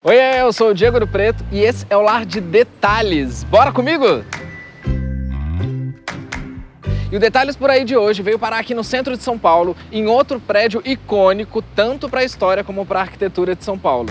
Oi, eu sou o Diego Ouro Preto e esse é o Lar de Detalhes. Bora comigo? E o Detalhes por aí de hoje veio parar aqui no centro de São Paulo, em outro prédio icônico, tanto para a história como para a arquitetura de São Paulo.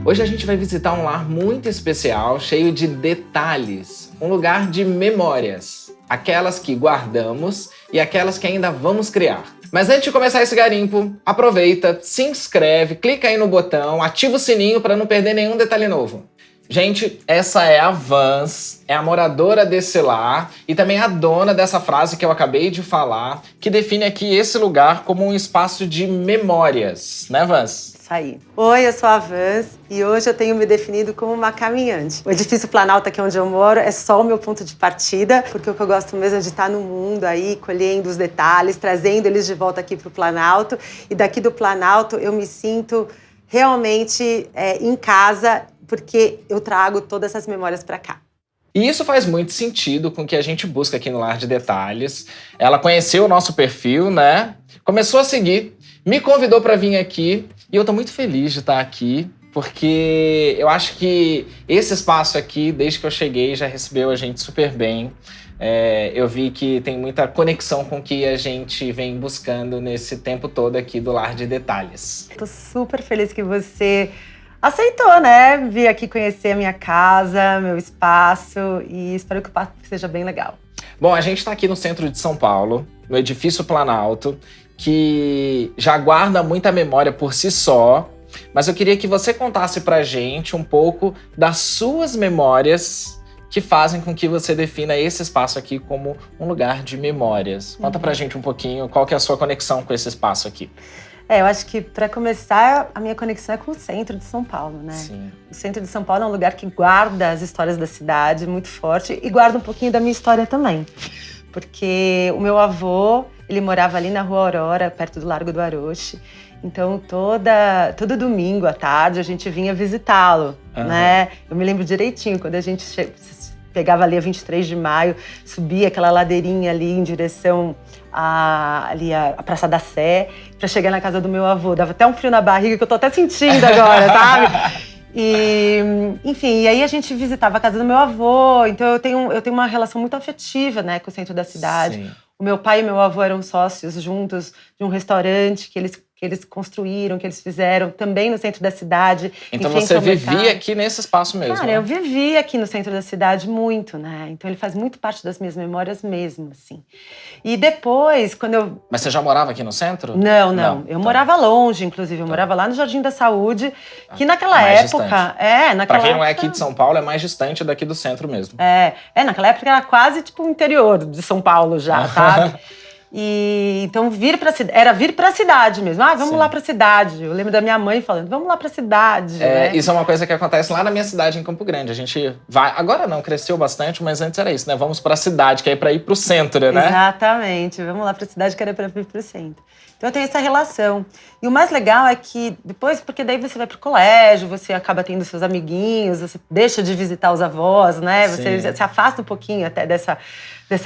Hoje a gente vai visitar um lar muito especial, cheio de detalhes, um lugar de memórias, aquelas que guardamos e aquelas que ainda vamos criar. Mas antes de começar esse garimpo, aproveita, se inscreve, clica aí no botão, ativa o sininho para não perder nenhum detalhe novo. Gente, essa é a Vans, é a moradora desse lar e também a dona dessa frase que eu acabei de falar, que define aqui esse lugar como um espaço de memórias, né, Vans? Isso aí. Oi, eu sou a Vans e hoje eu tenho me definido como uma caminhante. O edifício Planalto, aqui onde eu moro, é só o meu ponto de partida, porque o que eu gosto mesmo é de estar no mundo aí, colhendo os detalhes, trazendo eles de volta aqui para o Planalto. E daqui do Planalto eu me sinto realmente em casa, porque eu trago todas essas memórias para cá. E isso faz muito sentido com o que a gente busca aqui no Lar de Detalhes. Ela conheceu o nosso perfil, né? Começou a seguir, me convidou para vir aqui e eu tô muito feliz de estar aqui, porque eu acho que esse espaço aqui, desde que eu cheguei, já recebeu a gente super bem. Eu vi que tem muita conexão com o que a gente vem buscando nesse tempo todo aqui do Lar de Detalhes. Tô super feliz que você aceitou, né? Vir aqui conhecer a minha casa, meu espaço e espero que o papo seja bem legal. Bom, a gente está aqui no centro de São Paulo, no edifício Planalto, que já guarda muita memória por si só, mas eu queria que você contasse pra gente um pouco das suas memórias que fazem com que você defina esse espaço aqui como um lugar de memórias. Conta pra gente um pouquinho qual que é a sua conexão com esse espaço aqui. Eu acho que, para começar, a minha conexão é com o centro de São Paulo, né? Sim. O centro de São Paulo é um lugar que guarda as histórias da cidade muito forte e guarda um pouquinho da minha história também. Porque o meu avô, ele morava ali na Rua Aurora, perto do Largo do Aroche. Então, todo domingo à tarde, a gente vinha visitá-lo, né? Eu me lembro direitinho, quando a gente pegava ali a 23 de maio, subia aquela ladeirinha ali em direção à Praça da Sé, para chegar na casa do meu avô. Dava até um frio na barriga, que eu tô até sentindo agora, sabe? E, enfim, e aí a gente visitava a casa do meu avô. Então eu tenho uma relação muito afetiva, né, com o centro da cidade. Sim. O meu pai e meu avô eram sócios juntos de um restaurante que eles construíram, que eles fizeram também no centro da cidade. Então você vivia aqui nesse espaço mesmo? Cara, né? eu vivi aqui no centro da cidade muito, né? Então ele faz muito parte das minhas memórias mesmo, assim. E depois, quando eu... Mas você já morava aqui no centro? Não. Eu morava longe, longe, eu morava lá no Jardim da Saúde, que naquela mais época... Pra quem não é aqui de São Paulo, é mais distante daqui do centro mesmo. Naquela época era quase tipo o interior de São Paulo já, sabe? E então era vir pra cidade mesmo. Vamos Sim. lá pra cidade. Eu lembro da minha mãe falando, vamos lá pra cidade. Né? Isso é uma coisa que acontece lá na minha cidade, em Campo Grande. A gente vai... Agora não, cresceu bastante, mas antes era isso, né? Vamos pra cidade, que é pra ir pro centro, né? Exatamente. Vamos lá pra cidade, que era pra ir pro centro. Então eu tenho essa relação. E o mais legal é que depois, porque daí você vai pro colégio, você acaba tendo seus amiguinhos, você deixa de visitar os avós, né? Você se afasta um pouquinho até dessa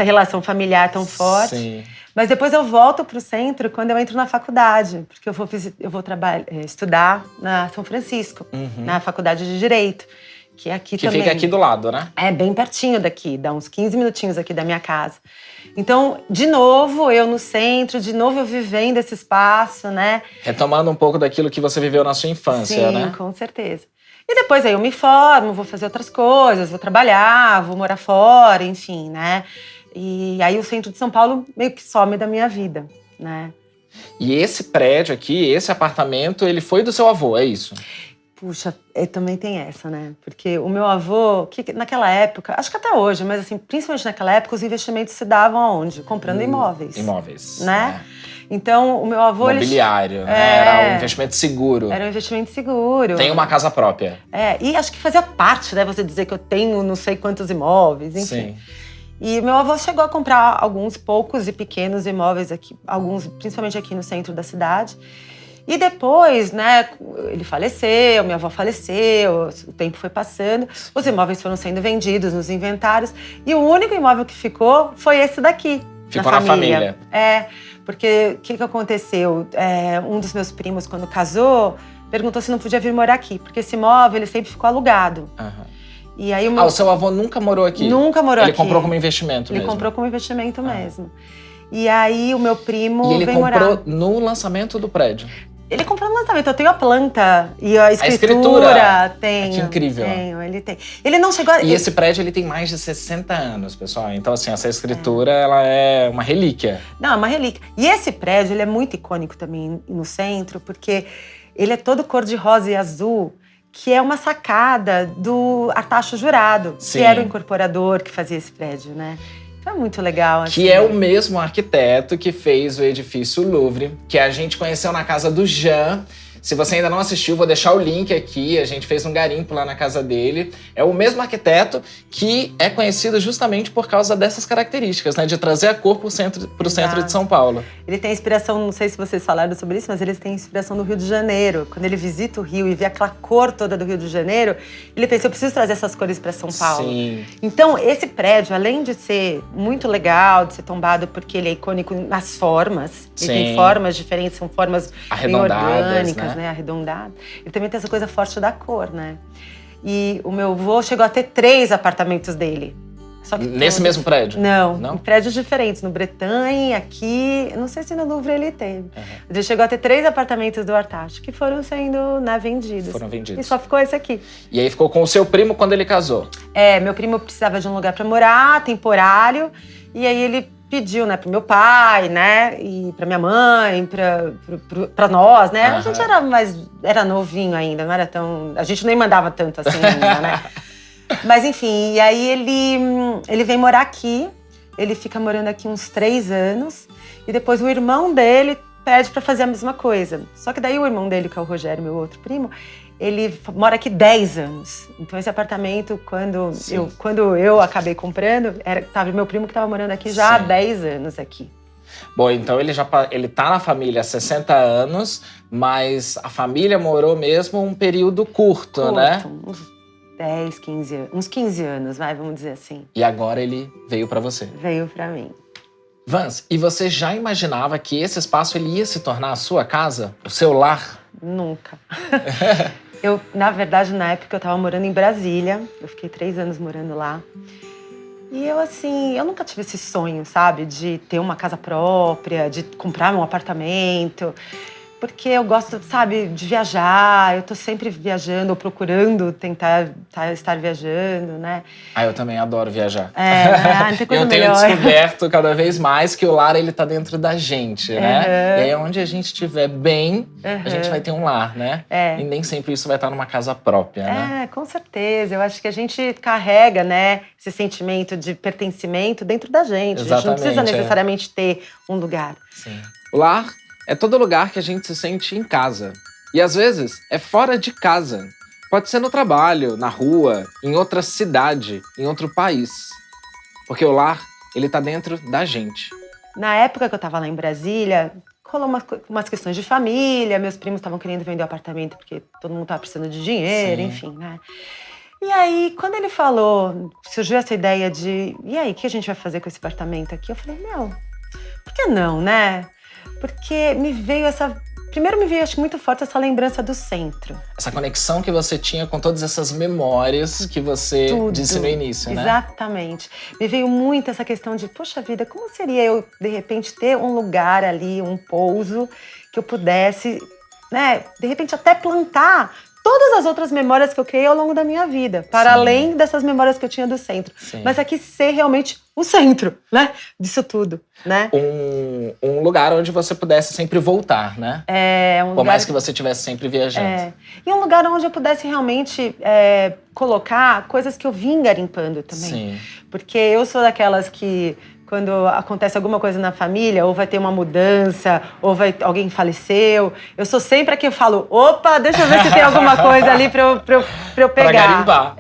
relação familiar tão forte. Sim. Mas depois eu volto pro centro quando eu entro na faculdade, porque eu vou estudar na São Francisco, na Faculdade de Direito, que é aqui também. Que fica aqui do lado, né? É, bem pertinho daqui, dá uns 15 minutinhos aqui da minha casa. Então, de novo, eu no centro, de novo eu vivendo esse espaço, né? Retomando um pouco daquilo que você viveu na sua infância, né? Sim, com certeza. E depois aí eu me formo, vou fazer outras coisas, vou trabalhar, vou morar fora, enfim, né? E aí o centro de São Paulo meio que some da minha vida, né? E esse prédio aqui, esse apartamento, ele foi do seu avô, é isso? Puxa, também tem essa, né? Porque o meu avô, que naquela época, acho que até hoje, mas assim, principalmente naquela época, os investimentos se davam aonde? Comprando imóveis. Imóveis, né? Então, o meu avô... Imobiliário, né? Era um investimento seguro. Era um investimento seguro. Tem uma casa própria. E acho que fazia parte, né? Você dizer que eu tenho não sei quantos imóveis, enfim. Sim. E meu avô chegou a comprar alguns poucos e pequenos imóveis aqui, alguns, principalmente aqui no centro da cidade. E depois, né, ele faleceu, minha avó faleceu, o tempo foi passando, os imóveis foram sendo vendidos nos inventários e o único imóvel que ficou foi esse daqui, Ficou na família. Porque o que aconteceu? Um dos meus primos, quando casou, perguntou se não podia vir morar aqui, porque esse imóvel ele sempre ficou alugado. E aí o seu avô nunca morou aqui? Nunca morou aqui. Ele comprou como investimento mesmo? Ele comprou como investimento mesmo. E aí o meu primo veio morar. E ele comprou morar. no lançamento do prédio? Ele comprou no lançamento. Eu tenho a planta e a escritura. Tenho. Que incrível. Ele tem. Ele não chegou a... E esse prédio, ele tem mais de 60 anos, pessoal. Então, assim, essa escritura, ela é uma relíquia. Não, é uma relíquia. E esse prédio, ele é muito icônico também no centro, porque ele é todo cor de rosa e azul, que é uma sacada do Artacho Jurado, que era o incorporador que fazia esse prédio, né? É muito legal. Assim. Que é o mesmo arquiteto que fez o edifício Louvre, que a gente conheceu na casa do Jean. Se você ainda não assistiu, vou deixar o link aqui. A gente fez um garimpo lá na casa dele. É o mesmo arquiteto que é conhecido justamente por causa dessas características, né? De trazer a cor pro centro de São Paulo. Ele tem inspiração, não sei se vocês falaram sobre isso, mas ele tem inspiração do Rio de Janeiro. Quando ele visita o Rio e vê aquela cor toda do Rio de Janeiro, ele pensa, eu preciso trazer essas cores para São Paulo. Sim. Então, esse prédio, além de ser muito legal, de ser tombado porque ele é icônico nas formas, ele tem formas diferentes, são formas bem orgânicas, né? Arredondado. Ele também tem essa coisa forte da cor, né? E o meu avô chegou a ter 3 apartamentos dele. Só que nesse mesmo prédio? Não, em prédios diferentes. No Bretagne, aqui... Não sei se no Louvre ele teve. Mas ele chegou a ter 3 apartamentos do Artacho, que foram sendo vendidos. Foram vendidos. E só ficou esse aqui. E aí ficou com o seu primo quando ele casou? Meu primo precisava de um lugar para morar, temporário. E aí ele pediu, né, pro meu pai, né, e pra minha mãe, pra nós, né? A gente era novinho ainda, não era tão... A gente nem mandava tanto assim ainda, né? Mas enfim, e aí ele vem morar aqui, ele fica morando aqui uns 3 anos, e depois o irmão dele pede pra fazer a mesma coisa. Só que daí o irmão dele, que é o Rogério, meu outro primo, ele mora aqui 10 anos. Então esse apartamento, quando eu acabei comprando, tava meu primo que estava morando aqui já há 10 anos aqui. Bom, então ele tá na família há 60 anos, mas a família morou mesmo um período curto, né? Uns 10, 15 anos. Uns 15 anos, vamos dizer assim. E agora ele veio para você? Veio para mim. Vans, e você já imaginava que esse espaço ele ia se tornar a sua casa? O seu lar? Nunca. Na verdade, na época eu tava morando em Brasília. Eu fiquei 3 anos morando lá. E eu nunca tive esse sonho, sabe? De ter uma casa própria, de comprar um apartamento. Porque eu gosto, sabe, de viajar. Eu tô sempre viajando ou procurando tentar estar viajando, né? Eu também adoro viajar. Não tem coisa eu tenho descoberto cada vez mais que o lar, ele tá dentro da gente, né? E aí, onde a gente estiver bem, a gente vai ter um lar, né? E nem sempre isso vai estar numa casa própria, né? Com certeza. Eu acho que a gente carrega, né, esse sentimento de pertencimento dentro da gente. Exatamente, a gente não precisa necessariamente ter um lugar. Sim. O lar é todo lugar que a gente se sente em casa. E às vezes é fora de casa. Pode ser no trabalho, na rua, em outra cidade, em outro país. Porque o lar, ele tá dentro da gente. Na época que eu tava lá em Brasília, rolou umas questões de família, meus primos estavam querendo vender o apartamento porque todo mundo tava precisando de dinheiro, enfim, né? E aí, quando ele falou, surgiu essa ideia de, e aí, o que a gente vai fazer com esse apartamento aqui? Eu falei, por que não, né? Porque primeiro me veio, acho, muito forte essa lembrança do centro. Essa conexão que você tinha com todas essas memórias que você disse no início, né? Exatamente. Me veio muito essa questão de, poxa vida, como seria eu, de repente, ter um lugar ali, um pouso, que eu pudesse, né, de repente até plantar todas as outras memórias que eu criei ao longo da minha vida, para além dessas memórias que eu tinha do centro. Mas aqui ser realmente o centro, né, disso tudo, né? Um lugar onde você pudesse sempre voltar, né? Por mais que você estivesse sempre viajando. E um lugar onde eu pudesse realmente colocar coisas que eu vim garimpando também. Sim. Porque eu sou daquelas que, quando acontece alguma coisa na família, ou vai ter uma mudança, ou alguém faleceu, eu sou sempre a que eu falo, opa, deixa eu ver se tem alguma coisa ali pra eu pegar. Pra garimpar.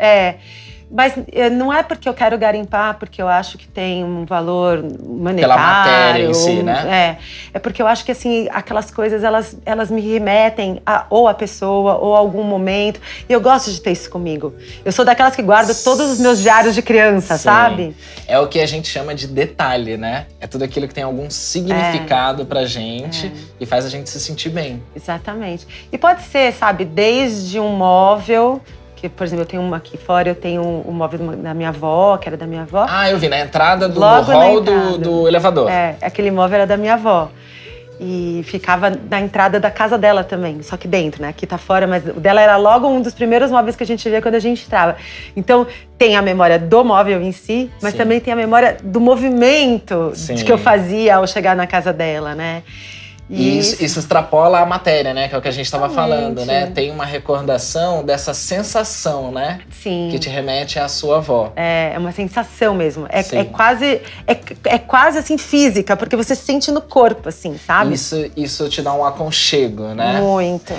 Mas não é porque eu quero garimpar, porque eu acho que tem um valor monetário. Pela matéria em si, né? É porque eu acho que, assim, aquelas coisas, elas me remetem ou a pessoa, ou a algum momento. E eu gosto de ter isso comigo. Eu sou daquelas que guardo todos os meus diários de criança, sabe? É o que a gente chama de detalhe, né? É tudo aquilo que tem algum significado pra gente e faz a gente se sentir bem. Exatamente. E pode ser, sabe, desde um móvel... Que, por exemplo, eu tenho uma aqui fora, eu tenho um móvel da minha avó, que era da minha avó. Ah, eu vi, na entrada do Logo hall na entrada. do elevador. Aquele móvel era da minha avó. E ficava na entrada da casa dela também, só que dentro, né? Aqui tá fora, mas o dela era logo um dos primeiros móveis que a gente via quando a gente entrava. Então, tem a memória do móvel em si, mas também tem a memória do movimento de que eu fazia ao chegar na casa dela, né? E isso extrapola a matéria, né? Que é o que a gente estava falando, né? Tem uma recordação dessa sensação, né? Sim. Que te remete à sua avó. É uma sensação mesmo. É quase assim física, porque você sente no corpo, assim, sabe? Isso te dá um aconchego, né? Muito.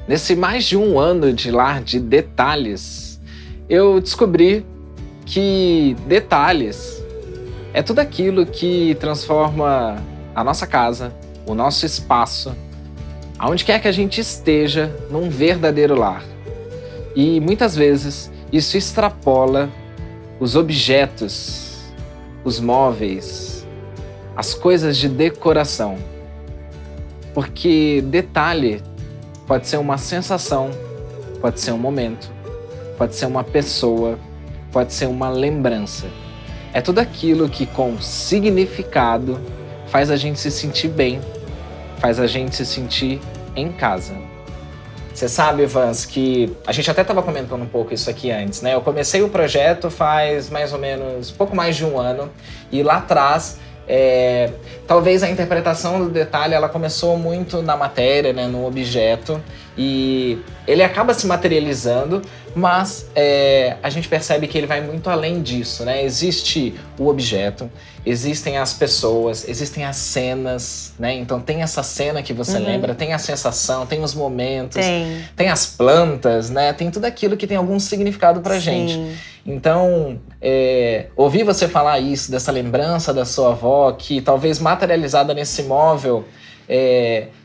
Nesse mais de um ano de Lar de Detalhes, eu descobri que detalhes é tudo aquilo que transforma a nossa casa, o nosso espaço, aonde quer que a gente esteja, num verdadeiro lar. E muitas vezes isso extrapola os objetos, os móveis, as coisas de decoração. Porque detalhe pode ser uma sensação, pode ser um momento, pode ser uma pessoa, pode ser uma lembrança. É tudo aquilo que com significado faz a gente se sentir bem, faz a gente se sentir em casa. Você sabe, Vans, que a gente até estava comentando um pouco isso aqui antes, né? Eu comecei o projeto faz mais ou menos, pouco mais de um ano, e lá atrás, talvez a interpretação do detalhe, ela começou muito na matéria, né? No objeto, e ele acaba se materializando, mas a gente percebe que ele vai muito além disso, né? Existe o objeto, existem as pessoas, existem as cenas, né? Então tem essa cena que você lembra, tem a sensação, tem os momentos, tem as plantas, né? Tem tudo aquilo que tem algum significado pra gente. Então, ouvir você falar isso, dessa lembrança da sua avó, que talvez materializada nesse móvel,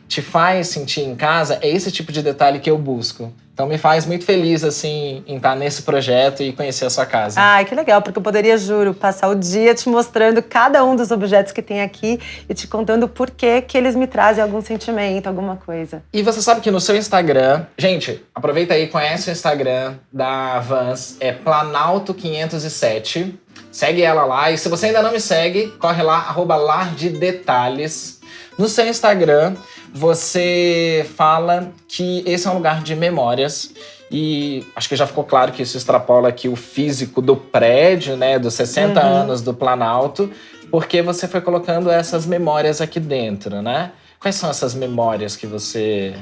te faz sentir em casa, é esse tipo de detalhe que eu busco. Então me faz muito feliz, assim, em estar nesse projeto e conhecer a sua casa. Ai, que legal, porque eu poderia, juro, passar o dia te mostrando cada um dos objetos que tem aqui e te contando por que eles me trazem algum sentimento, alguma coisa. E você sabe que no seu Instagram... Gente, aproveita aí, conhece o Instagram da Vans, é Planalto507. Segue ela lá. E se você ainda não me segue, corre lá, @lardedetalhes. No seu Instagram, você fala que esse é um lugar de memórias e acho que já ficou claro que isso extrapola aqui o físico do prédio, né, dos 60 anos do Planalto, porque você foi colocando essas memórias aqui dentro, né? Quais são essas memórias que você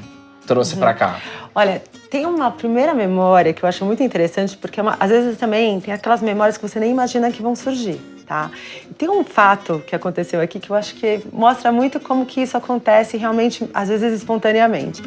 trouxe pra cá? Olha, tem uma primeira memória que eu acho muito interessante, porque às vezes também tem aquelas memórias que você nem imagina que vão surgir. Tá? Tem um fato que aconteceu aqui que eu acho que mostra muito como que isso acontece realmente, às vezes, espontaneamente.